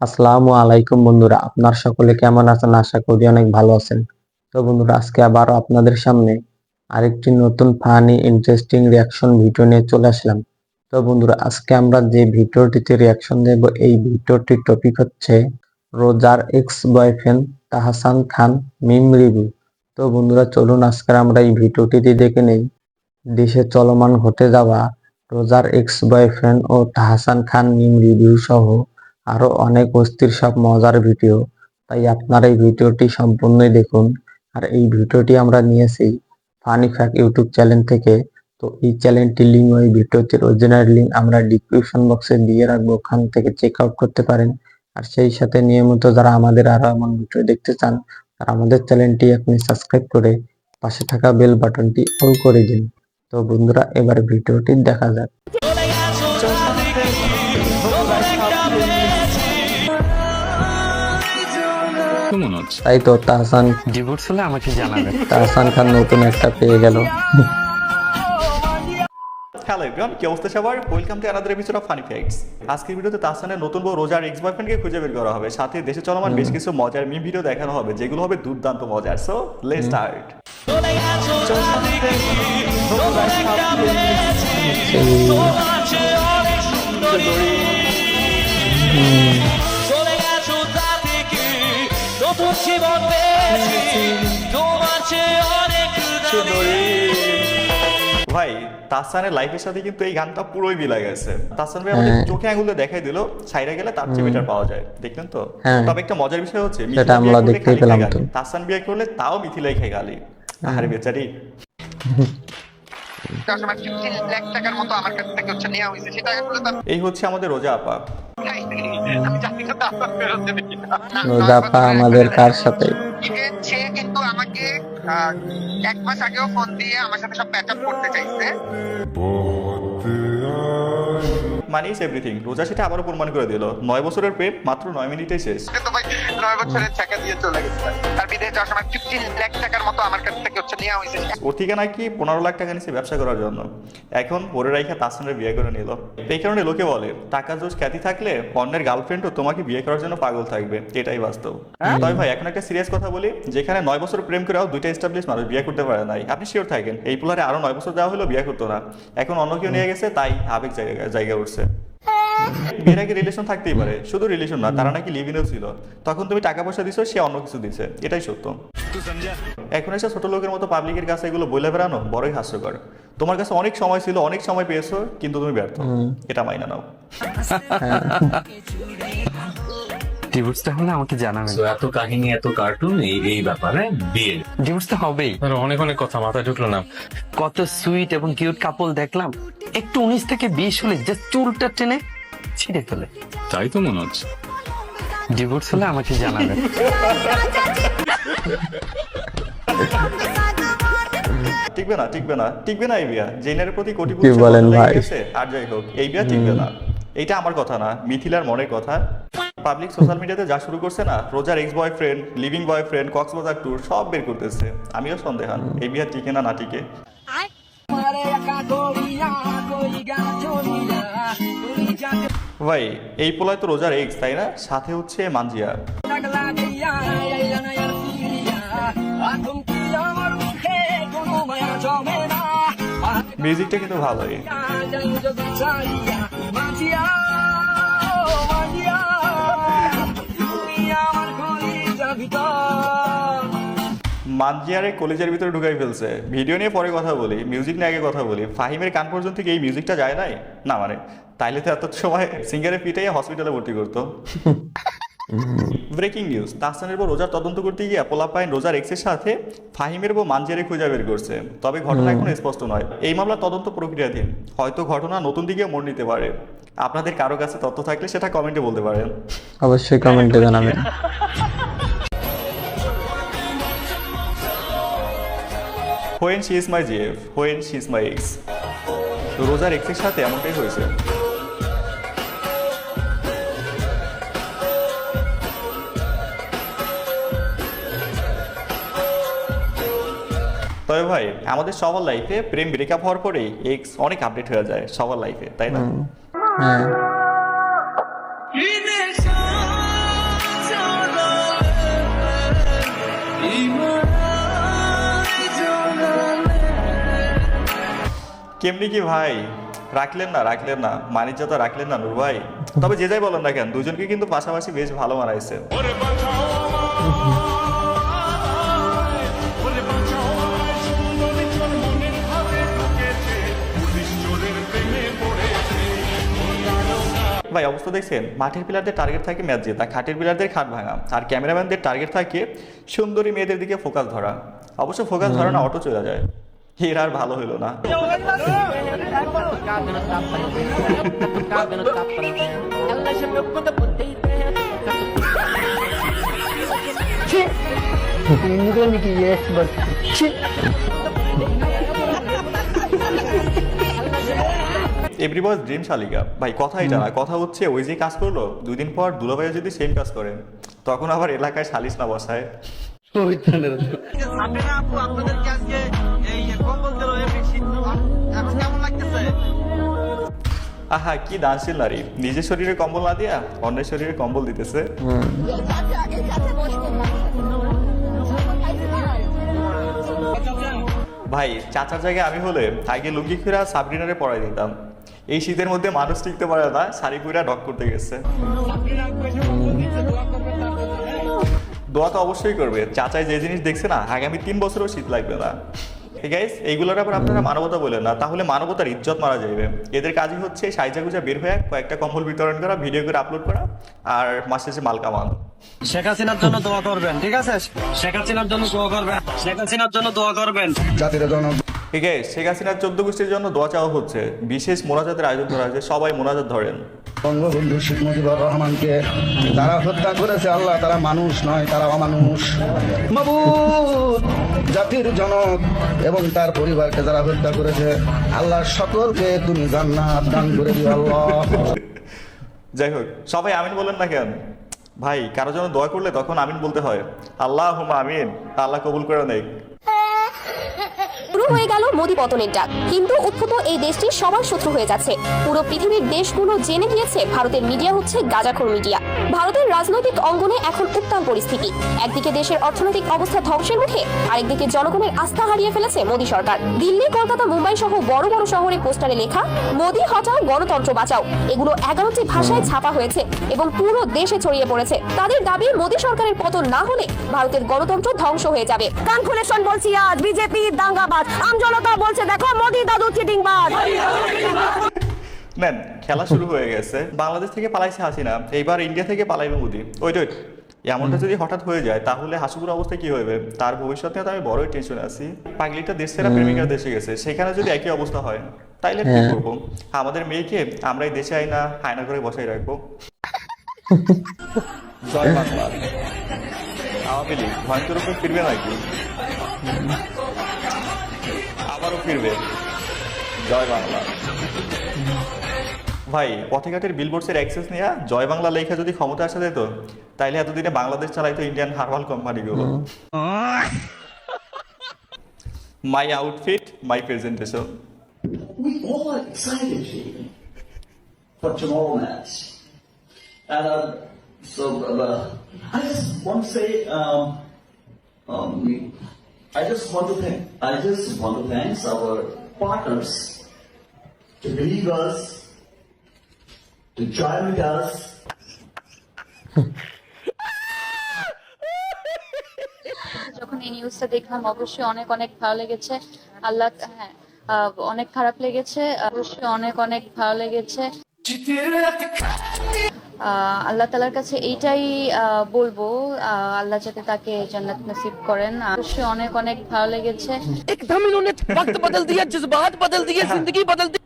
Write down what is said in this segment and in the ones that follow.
আসসালামু আলাইকুম বন্ধুরা, আপনার সকলে কেমন আছেন? আশা করি অনেক ভালো আছেন। তো বন্ধুরা, আজকে আবারও আপনাদের সামনে আরেকটি নতুন ফানি ইন্টারেস্টিং রিয়াকশন ভিডিও নিয়ে চলে আসলাম। তো বন্ধুরা, আজকে আমরা যে ভিডিওটিতে রিয়াকশন দেব, এই ভিডিওটির টপিক হচ্ছে রোজার এক্স বয়ফ্রেন্ড তাহসান খান মিম রিভিউ। তো বন্ধুরা, চলুন আজকে আমরা এই ভিডিওটিতে দেখে নেই দেশে চলমান ঘটে যাওয়া রোজার এক্স বয়ফ্রেন্ড ও তাহসান খান মিম রিভিউ সহ আরো অনেক অস্থির সব মজার ভিডিও। তাই আপনারা এই ভিডিওটি সম্পূর্ণই দেখুন। আর এই ভিডিওটি আমরা নিয়েছি ফানি ফ্যাক্ট ইউটিউব চ্যানেল থেকে। তো এই চ্যানেলটির লিঙ্ক, ওই ভিডিওটির অরিজিনাল লিঙ্ক আমরা ডিসক্রিপশন বক্সে দিয়ে রাখবো, ওখান থেকে চেক আউট করতে পারেন। আর সেই সাথে নিয়মিত যারা আমাদের আরো এমন ভিডিও দেখতে চান, তারা আমাদের চ্যানেলটি এখনই সাবস্ক্রাইব করে পাশে থাকা বেল বাটনটি অল করে দিন। তো বন্ধুরা, এবার ভিডিওটি দেখা যাক। তাই তো ডিভোর্স হলে আমাকে জানাবেন। তাহসান খান নতুন একটা পেয়ে গেল। হ্যালো এভরিওয়ান, কি অবস্থা সবার? Welcome to another episode of funny facts. আজকের ভিডিওতে তাহসানের নতুন বউ রোজার এক্স বয়ফ্রেন্ডকে খুঁজে বের করা হবে, সাথে দেশে চলমান বেশ কিছু মজার মিম ভিডিও দেখানো হবে, যেগুলো হবে দুর্দান্ত মজার। So let's start. ভাই, তাহসানের লাইফের সাথে কিন্তু এই গানটা পুরোই মিলা গেছে। তাহসান ভাই আমাদের চোখে আঙুলে দেখাই দিল, ছাইরা গেলে তার চেয়ে বেটার পাওয়া যায়। দেখলেন তো? তবে একটা মজার বিষয় হচ্ছে, সেটা আমরা দেখতেই পেলাম তো। তাহসান বিয়ে করলে তাও মিথিলাই খাই গালি। আরে বেচারি। এই হচ্ছে আমাদের রোজা আপা। রোজা আপা আমাদের কার সাথে? সে কিন্তু আমাকে 1 মাস আগেও ফোন দিয়ে আমার সাথে সব প্যাচ আপ করতে চাইছে। মানিস এভরিথিং। রোজা সেটা আবারও প্রমাণ করে দিল। 9 বছরের প্রেম মাত্র 9 মিনিটে শেষ। কিন্তু ভাই 9 বছরের টাকা দিয়ে চলে গেছে। আর বিদেশ যাওয়ার সময় 15 লাখ টাকার মতো আমার কাছ থেকে নেওয়া হয়েছে। ওর থেকে নাকি 15 লাখ টাকা নিচ্ছে ব্যবসা করার জন্য। এখন ওরে রাইখা তাহসানের বিয়ে করে নিল। এই কারণে লোকে বলে, টাকা জোশ খ্যাতি থাকলে অন্যের গার্লফ্রেন্ডও তোমাকে বিয়ে করার জন্য পাগল থাকবে। এটাই বাস্তব। তবে ভাই, এখন একটা সিরিয়াস কথা বলি, যেখানে 9 বছর প্রেম করেও দুইটা এস্টাবলিশ মানুষ বিয়ে করতে পারে নাই, আপনি শিওর থাকেন এই পোলারে আরো 9 বছর দেওয়া হলেও বিয়ে করতো না। এখন অন্য কেউ নিয়ে গেছে, তাই আবেগ জায়গা উঠছে। বিয়ের আগে রিলেশন থাকতেই পারে, শুধু রিলেশন না, তারা নাকি লিভিংও ছিল। তখন তুমি টাকা পয়সা দিছো, সে অন্য কিছু দিছে, এটাই সত্য। এখন এসে ছোট লোকের মতো পাবলিকের কাছে এগুলো বলে বেড়ানো বড়ই হাস্যকর। তোমার কাছে অনেক সময় ছিল, অনেক সময় পেয়েছো, কিন্তু তুমি ব্যর্থ। এটা মাইনা নাও। ডিভোর্সটা হলে আমাকে জানাবেন। এত কাহিনী, এত কার্টুন, এই ব্যাপারে বিয়ে ডিভোর্স তো হবেই। অনেক অনেক কথা মাথায় ঢুকলো না। কত সুইট এবং কিউট কাপল দেখলাম, একটু 19 থেকে 20 হলে জাস্ট চুলটা টেনে ছিঁড়ে ফেলে। তাই তো মনে হচ্ছে। ডিভোর্স হলে আমাকে জানাবেন। টিকবে না এই বিয়া। জেনারের প্রতি কোটি কি বলেন ভাই? আর যাই হোক, এই বিয়া টিকবে না। এইটা আমার কথা না, মিথিলার মনের কথা। পাবলিক সোশ্যাল মিডিয়াতে যা শুরু করছে না, রোজার ex boyfriend, living boyfriend, Cox's Bazar tour সব বের করতেছে। আমিও সন্দেহান এই বিয়া টিকে না টিকে। ভাই, এই পোলায় তো রোজার এক্স, তাই না? সাথে হচ্ছে মানজিয়া। মিউজিকটা কিন্তু ভালোই। মানজিয়ারে কলেজের ভিতরে ঢুকাই ফেলছে। ভিডিও নিয়ে পরে কথা বলি, মিউজিক নিয়ে আগে কথা বলি। ফাহিমের কান পর্যন্ত কি এই মিউজিকটা যায় নাই? না মানে, তাইলে তো এত সময় সিঙ্গারে পিটাইয়া হসপিটালে ভর্তি করতো। ব্রেকিং নিউজ, তাহসানের বউ রোজার তদন্ত করতে গিয়ে পোলাপাইন রোজার এক্সের সাথে ফাহিমের বউ মানজিয়ারে খুঁজে বের করছে। তবে ঘটনা এখনো স্পষ্ট নয়। এই মামলা তদন্ত প্রক্রিয়াধীন। হয়তো ঘটনা নতুন দিকে মোড় নিতে পারে। আপনাদের কারো কাছে তথ্য থাকলে সেটা কমেন্টে বলতে পারেন। অবশ্যই কমেন্টে জানাবেন। When she is my GF, when she is my x. রোজার এক্সের সাথে এমনটাই হয়েছে। তবে ভাই, আমাদের সবার লাইফে প্রেম ব্রেকআপ হওয়ার পরেই এক্স অনেক আপডেট হয়ে যায় সবার লাইফে, তাই না? হ্যাঁ। কেমনি কি ভাই, রাখলেন না মানিজ্যতা রাখলেন না নূর ভাই। তবে যে যাই বলেন না কেন, দুজনকে কিন্তু পাশাপাশি বেশ ভালো মানাইছে। ভাই অবস্থা দেখছেন, মাঠের প্লেয়ারদের টার্গেট থাকে ম্যাচ জেতা, খাটের প্লেয়ারদের খাট ভাঙা, আর ক্যামেরাম্যানদের টার্গেট থাকে সুন্দরী মেয়েদের দিকে ফোকাস ধরা। অবশ্য ফোকাস ধরা না, অটো চলে যায়। এর আর ভালো হলো না। এভরি বয়েজ ড্রিম শালিকা ভাই, কথা এটা না, কথা হচ্ছে ওই যে কাজ করলো 2 দিন পর দুলাভাইয়া যদি সেম কাজ করেন, তখন আবার এলাকায় সালিশ না বসায়। আহা কি দানশীল নারী, নিজের শরীরে কম্বল না দিয়া অন্যের শরীরে কম্বল দিতেছে। ভাই চাচার জায়গায় আমি হলে আগে লুঙ্গি খুঁড়া সাবরিনারে পড়াই দিতাম। এই শীতের মধ্যে মানুষ টিকতে পারে না, শাড়ি পুরা ডক করতে গেছে। দোয়া তো অবশ্যই করবে, চাচাই যে জিনিস দেখছে না, আগামী 3 বছরও শীত লাগবে না। গাইস এইগুলোর আবার আপনারা মানবতা বলেন না, তাহলে মানবতার ইজ্জত মারা যাবে। এদের কাজই হচ্ছে সাইজা গুজা বের হয়ে কয়েকটা কম্বল বিতরণ করা, ভিডিও করে আপলোড করা, আর মাস শেষে মাল কামানো। শেখ হাসিনার জন্য দোয়া করবেন, ঠিক আছে? শেখ হাসিনার জন্য দোয়া করবেন, শেখ হাসিনার জন্য দোয়া করবেন। ঠিক আছে, শেখ হাসিনার 14 গোষ্ঠীর জন্য দোয়া চাওয়া হচ্ছে, বিশেষ মোনাজাতের আয়োজন করা হয়েছে, সবাই মোনাজাত ধরেন। বঙ্গবন্ধু শেখ মুজিবুর রহমানকে তারা হত্যা করেছে, আল্লাহ তারা মানুষ নয়, তারা অমানুষ। মাবুদ জাতির জনক এবং তার পরিবারকে যারা হত্যা করেছে, আল্লাহ সকলকে তুমি জান্নাত দান করে দিও আল্লাহ। যাই হোক, সবাই আমিন বলেন না কেন ভাই? কারো জন্য দোয়া করলে তখন আমিন বলতে হয়। আল্লাহুম্মা আমিন, আল্লাহ কবুল করে নেই। শুরু হয়ে গেল মোদি পতনের ডাক, কিন্তু উদ্ভূত এই দেশটি সবার শত্রু হয়ে যাচ্ছে। পুরো পৃথিবীর দেশগুলো জেনে গিয়েছে ভারতের মিডিয়া হচ্ছে গাঁজাখোর মিডিয়া। ভারতের রাজনৈতিক অঙ্গনে এখন উত্তাল পরিস্থিতি। একদিকে দেশের অর্থনৈতিক অবস্থা ধ্বংসের মুখে, আরেকদিকে জনগণের আস্থা হারিয়ে ফেলেছে মোদি সরকার। দিল্লি, কলকাতা, মুম্বাই সহ বড় বড় শহরে পোস্টারে লেখা মোদি হটাও, গণতন্ত্র বাঁচাও, এগুলো 11টি ভাষায় ছাপা হয়েছে এবং পুরো দেশে ছড়িয়ে পড়েছে। তাদের দাবি মোদি সরকারের পতন না হলে ভারতের গণতন্ত্র ধ্বংস হয়ে যাবে। কান খুলে শোন বলছি, আজ বিজেপি দাঙ্গাবাজ, আমজনতা বলছে দেখো মোদি দাদু চিটিংবাজ। নেন, খেলা শুরু হয়ে গেছে। বাংলাদেশ থেকে পালাইছে হাসিনা, এইবার ইন্ডিয়া থেকে পালাইবে মোদি। ওই এমনটা যদি হঠাৎ হয়ে যায়, তাহলে হাসিপুর অবস্থা কি হবে? তার ভবিষ্যৎ নিয়ে তো আমি বড়ই টেনশনে আছি। পাগলিটা দেশ ছেড়া প্রেমিকার দেশে গেছে, সেখানে যদি একই অবস্থা হয়, তাইলে কি করবো? আমাদের মেয়েকে আমরাই দেশে আইনা হায়না করে বসাই রাখবো। জয় বাংলা। আওয়ামী লীগ ভয়ঙ্কর উপরে ফিরবে নাকি? আবারও ফিরবে। জয় বাংলা। ভাই পথেঘাটের বিলবোর্ডসের অ্যাক্সেস নিয়ে জয় বাংলা লেখা যদি ক্ষমতা আসা যেত, তাইলে এতদিনে বাংলাদেশ চালাইতো ইন্ডিয়ান হারবাল কোম্পানিগুলো। মাই outfit, my presentation. We all are excited for tomorrow match. And I just want to say, I just want to thank our partners to believe us, to join with us. যখন এই নিউজটা দেখলাম অবশ্যই অনেক অনেক ভালো লেগেছে। আল্লাহ অনেক খারাপ লেগেছে, অবশ্যই অনেক অনেক ভালো লেগেছে। আল্লাহ তাআলার কাছে এইটাই বলবো, আল্লাহ যাতে তাকে জান্নাত নসিব করেন। অবশ্যই অনেক অনেক ভালো লেগেছে। একদম ইन्होंने वक्त बदल दिया, जज्बात बदल दिए, जिंदगी बदल दी।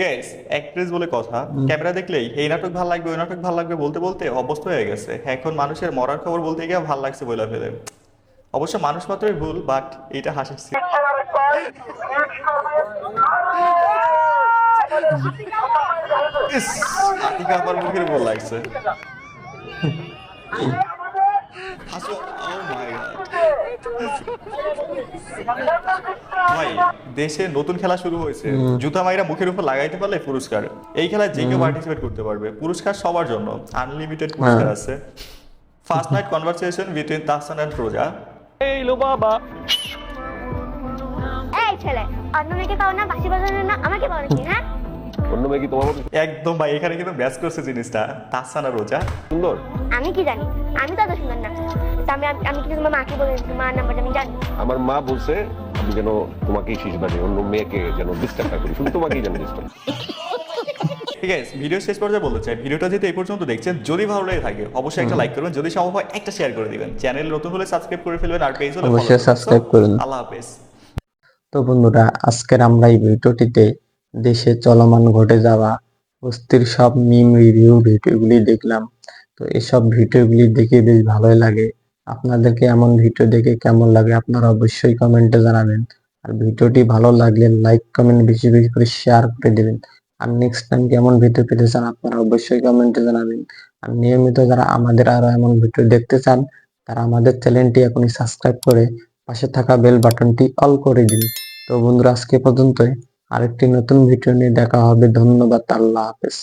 গাইস, অ্যাক্ট্রেস বলে কথা, ক্যামেরা দেখলেই এই নাটক ভালো লাগবে, ওই নাটক ভালো লাগবে বলতে বলতে অভ্যস্ত হয়ে গেছে। এখন মানুষের মরার খবর বলতে গিয়ে ভালো লাগছে বলে ফেলে। অবশ্য মানুষ মাত্রই ভুল, বাট এটা হাসির ছিল। আতিকা আমার মুখের উপর লাগছে। ভাই দেশে নতুন খেলা শুরু হয়েছে, জুতা মাইরা মুখের উপর লাগাইতে পারলে পুরস্কার। এই খেলায় যে কেউ পার্টিসিপেট করতে পারবে, পুরস্কার সবার জন্য, আনলিমিটেড পুরস্কার আছে। First night conversation between Tahsan and Roza. এই ছেলে, অন্য মেয়েকে পাও না, বাসি বাজানোর না, আমাকে পাও নাকি? হ্যাঁ, একদম ভাই, এখানে কিন্তু ব্যাস করছে জিনিসটা। তাসানা রোজা আমি কি জানি? আমি তো এত সুন্দর না। তা আমি কি তোমার মাকে বলে দিচ্ছি, মার নাম্বারটা আমি জানি। আমার মা বলছে আমি যেন তোমাকেই শেষ বাজে, অন্য মেয়েকে যেন ডিস্টার্ব না করি, শুধু তোমাকেই যেন ডিস্টার্ব। ঠিক আছে, ভিডিও শেষ পর্যায়ে বলতে চাই, ভিডিওটা যেহেতু এই পর্যন্ত দেখছেন, যদি ভালো লেগে থাকে অবশ্যই একটা লাইক করবেন, যদি সম্ভব হয় একটা শেয়ার করে দিবেন, চ্যানেল নতুন হলে সাবস্ক্রাইব করে ফেলবেন, আর পেজ হলে অবশ্যই সাবস্ক্রাইব করুন। আল্লাহ হাফেজ। তো বন্ধুরা, আজকের আমরা এই ভিডিওটিতে দেশে চলমান ঘটে যাওয়া অস্থির সব মিম রিভিউ ভিডিওগুলি দেখলাম। তো এসব ভিডিওগুলি দেখে বেশ ভালোই লাগে। আপনাদেরকে এমন ভিডিও দেখে কেমন লাগে আপনারা অবশ্যই কমেন্টে জানাবেন। আর ভিডিওটি ভালো লাগলে লাইক কমেন্ট বেশি বেশি করে শেয়ার করে দেবেন। আর নেক্সট টাইম কেমন ভিডিও পেতে চান আপনারা অবশ্যই কমেন্টে জানাবেন। আর নিয়মিত যারা আমাদের আরো এমন ভিডিও দেখতে চান তারা আমাদের চ্যানেলটি এখনই সাবস্ক্রাইব করে পাশে থাকা বেল বাটনটি অল করে দিন। তো বন্ধুরা, আজকে পর্যন্তই। আরেকটি নতুন ভিডিও নিয়ে দেখা হবে। ধন্যবাদ। আল্লাহ হাফেজ।